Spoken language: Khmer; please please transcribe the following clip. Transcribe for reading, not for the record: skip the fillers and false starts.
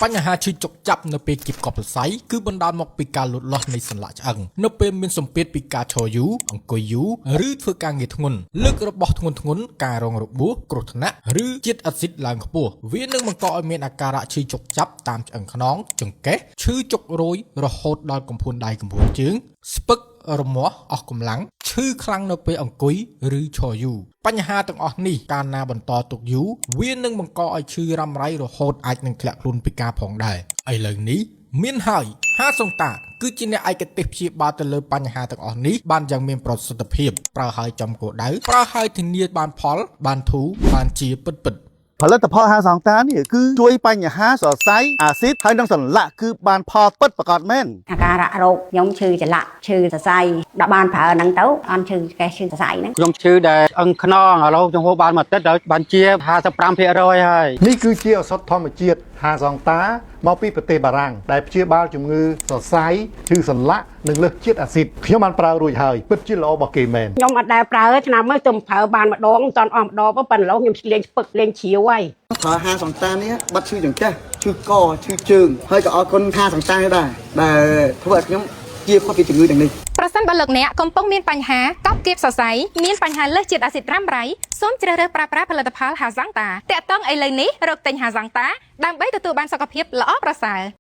បញ្ហាឈឺចុកចាប់នៅពេលគៀបកប់សរសៃគឺបណ្ដាលមកពីការលូតលាស់នៃសន្លាក់ឆ្អឹងនៅពេលមានសម្ពាធពីការឈរយូរអង្គុយយូរឬធ្វើការងារធ្ងន់លើករបស់ធ្ងន់ការរងរបួសគ្រោះថ្នាក់ឬជាតិអាស៊ីតឡើងខ្ពស់វានឹងបង្កឲ្យមានអាការៈឈឺចុកចាប់តាមឆ្អឹងខ្នងចង្កេះឈឺចុករយរហូតដល់កំភួនដៃកំភួនជើងស្ពឹករមាស់អស់កម្លាំងឈឺខ្លាំងនៅពេលអង្គុយឬឈរយូរបញ្ហាទាំងអស់នេះកាលណាបន្តទុកយូរវានឹងបង្កឲ្យឈឺរ៉ាំរ៉ៃរហូតអាចនឹងធ្លាក់ខ្លួនពិការផងដែរឥឡូវនេះមានហើយហាសុងតាគឺជាអ្នកឯកទេសព្យាបាលទៅលើបញ្ហាទាំងអស់នេះបានយ៉ាងមានប្រសិទ្ធភាពប្រើឲ្យចំគោលដៅប្រើឲ្យធានាបានផលបានធូរបានជាពិតផលិតផលហាសងតានេះគឺជួយបញ្ហាសរសៃអាស៊ីតហើយនិងសន្លាក់គឺបានផលពិតប្រាកដមែនអាការៈរោគខ្ញុំឈឺចល័កឈឺសរសៃដល់បានប្រើហ្នឹងទៅអត់ឈឺកេះឈឺសរសៃហ្នឹងខ្ញុំឈឺដែលអង្គខ្នងឥឡូវខ្ញុំហូបបានមួយទឹកដល់បានជា 55% ហើយនេះគឺជាឱសថធម្មជាតិហាសងតាមកពីប្រទេសបារាំងដែលព្យាបាលជំងឺសរសៃឈឺសន្លាក់និងលើសជាតិអាស៊ីតខ្ញុំបានប្រើរួចហើយពិតជាល្អរបស់គេមែនខ្ញុំអត់ដែលប្រើឆ្នាំមើលទៅប្រើបានម្ដងមិនតាន់អស់ម្ដងប៉ុន្តែឥឡូវខ្ញុំលេងស្ពឹកលេងជ្រាវហើយប្រើហាសងតានេះបាត់ឈឺចង្កេះឈឺកឈឺជើងហើយក៏អរគុណហាសងតាដែរដែលធ្វើឲ្យខ្ញុំជាផុតពីជំងឺទាំងនេះប្រសិនបើលោកអ្នកកំពុងមានបញ្ហាកប់គៀបសរសៃមានបញ្ហាលើសជាតិអាស៊ីតរ៉ាំរ៉ៃសូមជ្រើសរើសប្រើប្រាស់ផលិតផលហាហ្សាំងតាតាក់ទងឥឡូវនេះរកទិញហាហ្សាំងតាដើម្បីទទួលបានសុខភាពល្អប្រសើរ